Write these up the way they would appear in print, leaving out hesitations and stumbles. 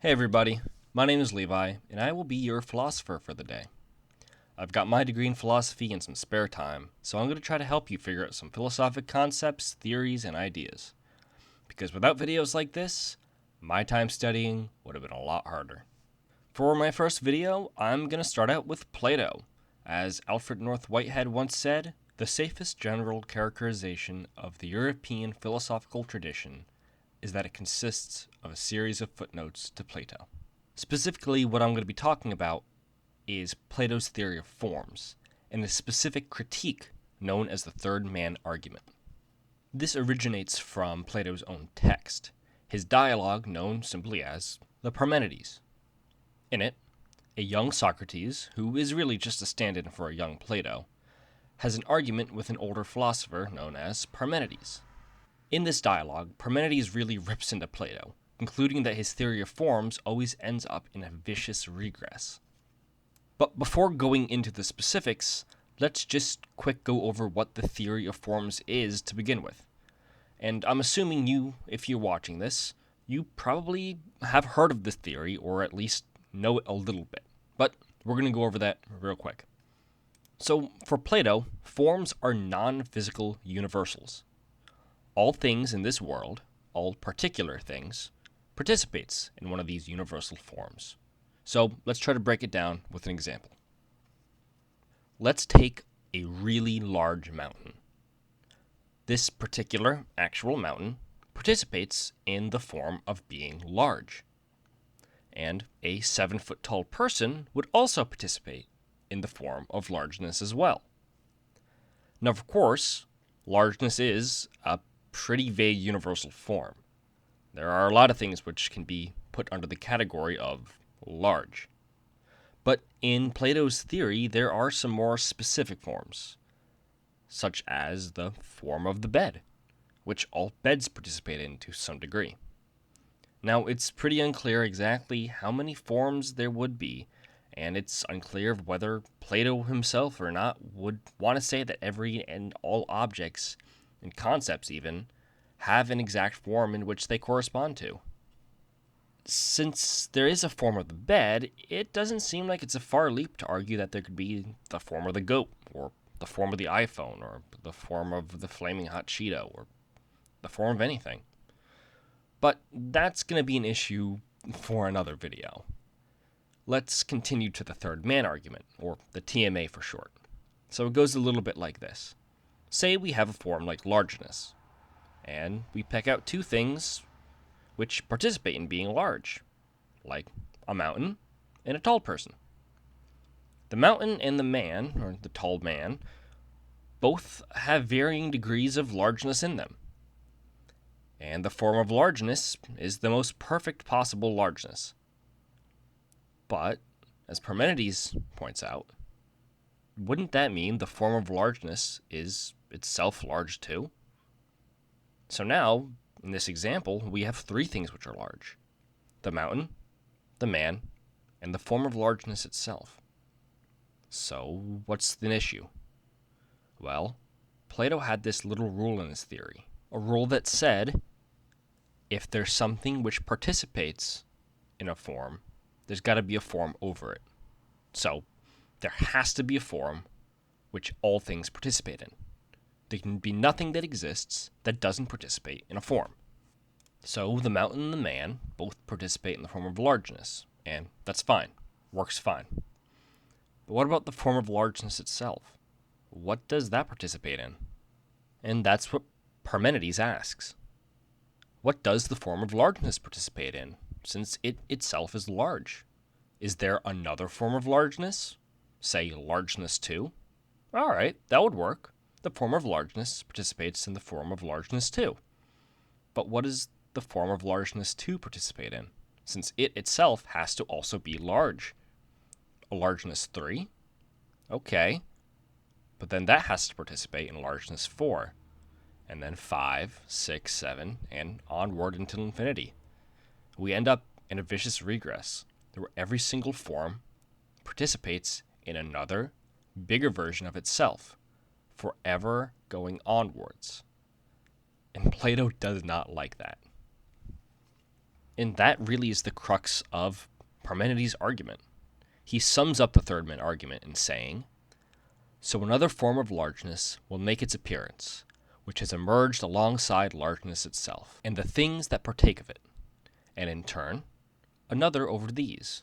Hey everybody, my name is Levi, and I will be your philosopher for the day. I've got my degree in philosophy and some spare time, so I'm going to try to help you figure out some philosophic concepts, theories, and ideas. Because without videos like this, my time studying would have been a lot harder. For my first video, I'm going to start out with Plato. As Alfred North Whitehead once said, the safest general characterization of the European philosophical tradition is that it consists of a series of footnotes to Plato. Specifically, what I'm going to be talking about is Plato's theory of forms, and a specific critique known as the third man argument. This originates from Plato's own text, his dialogue known simply as the Parmenides. In it, a young Socrates, who is really just a stand-in for a young Plato, has an argument with an older philosopher known as Parmenides. In this dialogue, Parmenides really rips into Plato, concluding that his theory of forms always ends up in a vicious regress. But before going into the specifics, let's just quick go over what the theory of forms is to begin with. And I'm assuming you, if you're watching this, you probably have heard of this theory, or at least know it a little bit. But we're going to go over that real quick. So, for Plato, forms are non-physical universals. All things in this world, all particular things, participates in one of these universal forms. So let's try to break it down with an example. Let's take a really large mountain. This particular actual mountain participates in the form of being large. And a 7-foot tall person would also participate in the form of largeness as well. Now, of course, largeness is a pretty vague universal form. There are a lot of things which can be put under the category of large. But in Plato's theory, there are some more specific forms, such as the form of the bed, which all beds participate in to some degree. Now, it's pretty unclear exactly how many forms there would be, and it's unclear whether Plato himself or not would want to say that every and all objects, and concepts even, have an exact form in which they correspond to. Since there is a form of the bed, it doesn't seem like it's a far leap to argue that there could be the form of the goat, or the form of the iPhone, or the form of the flaming hot Cheeto, or the form of anything. But that's going to be an issue for another video. Let's continue to the third man argument, or the TMA for short. So it goes a little bit like this. Say we have a form like largeness, and we pick out two things which participate in being large, like a mountain and a tall person. The mountain and the man, or the tall man, both have varying degrees of largeness in them. And the form of largeness is the most perfect possible largeness. But, as Parmenides points out, wouldn't that mean the form of largeness is itself large too? So now, in this example, we have three things which are large: the mountain, the man, and the form of largeness itself. So, what's the issue? Well, Plato had this little rule in his theory, a rule that said, if there's something which participates in a form, there's got to be a form over it. So, there has to be a form which all things participate in. There can be nothing that exists that doesn't participate in a form. So, the mountain and the man both participate in the form of largeness, and that's fine. Works fine. But what about the form of largeness itself? What does that participate in? And that's what Parmenides asks. What does the form of largeness participate in, since it itself is large? Is there another form of largeness? Say largeness 2? Alright, that would work. The form of largeness participates in the form of largeness 2. But what does the form of largeness 2 participate in, since it itself has to also be large? A largeness 3? Okay. But then that has to participate in largeness 4. And then 5, 6, 7, and onward until infinity. We end up in a vicious regress, where every single form participates in another, bigger version of itself, forever going onwards. And Plato does not like that. And that really is the crux of Parmenides' argument. He sums up the third man argument in saying, "So another form of largeness will make its appearance, which has emerged alongside largeness itself, and the things that partake of it, and in turn, another over these,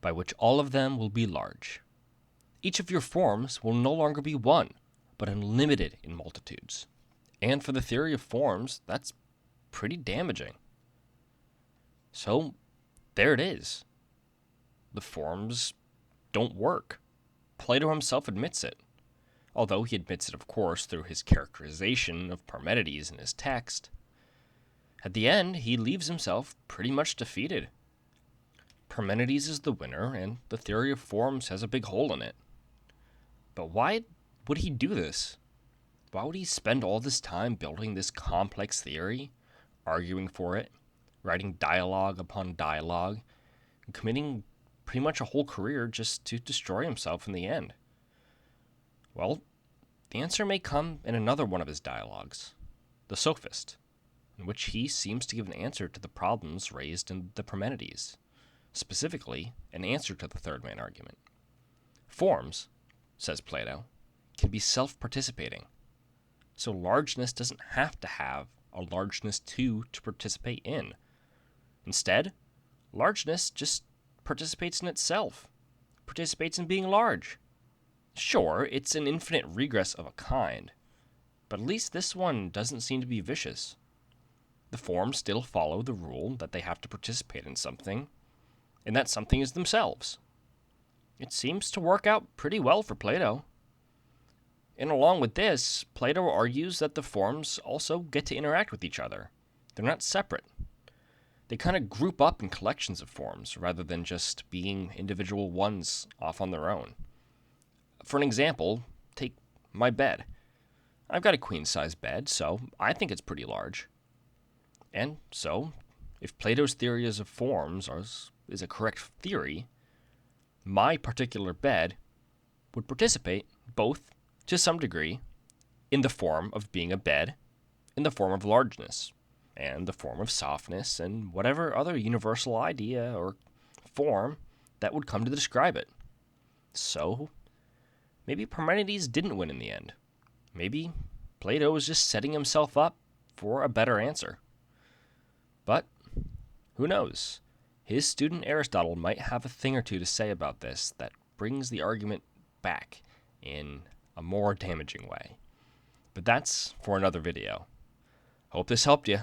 by which all of them will be large. Each of your forms will no longer be one, but unlimited in multitudes." And for the theory of forms, that's pretty damaging. So, there it is. The forms don't work. Plato himself admits it. Although he admits it, of course, through his characterization of Parmenides in his text. At the end, he leaves himself pretty much defeated. Parmenides is the winner, and the theory of forms has a big hole in it. But why would he do this? Why would he spend all this time building this complex theory, arguing for it, writing dialogue upon dialogue, and committing pretty much a whole career just to destroy himself in the end? Well, the answer may come in another one of his dialogues, The Sophist, in which he seems to give an answer to the problems raised in the Parmenides, specifically an answer to the third man argument. Forms, says Plato, can be self-participating. So largeness doesn't have to have a largeness to participate in. Instead, largeness just participates in itself, participates in being large. Sure, it's an infinite regress of a kind, but at least this one doesn't seem to be vicious. The forms still follow the rule that they have to participate in something, and that something is themselves. It seems to work out pretty well for Plato. And along with this, Plato argues that the forms also get to interact with each other. They're not separate. They kind of group up in collections of forms rather than just being individual ones off on their own. For an example, take my bed. I've got a queen-size bed, so I think it's pretty large. And so, if Plato's theory of forms is a correct theory, my particular bed would participate both, to some degree, in the form of being a bed, in the form of largeness, and the form of softness, and whatever other universal idea or form that would come to describe it. So, maybe Parmenides didn't win in the end. Maybe Plato was just setting himself up for a better answer. But, who knows? His student Aristotle might have a thing or two to say about this that brings the argument back in a more damaging way. But that's for another video. Hope this helped you.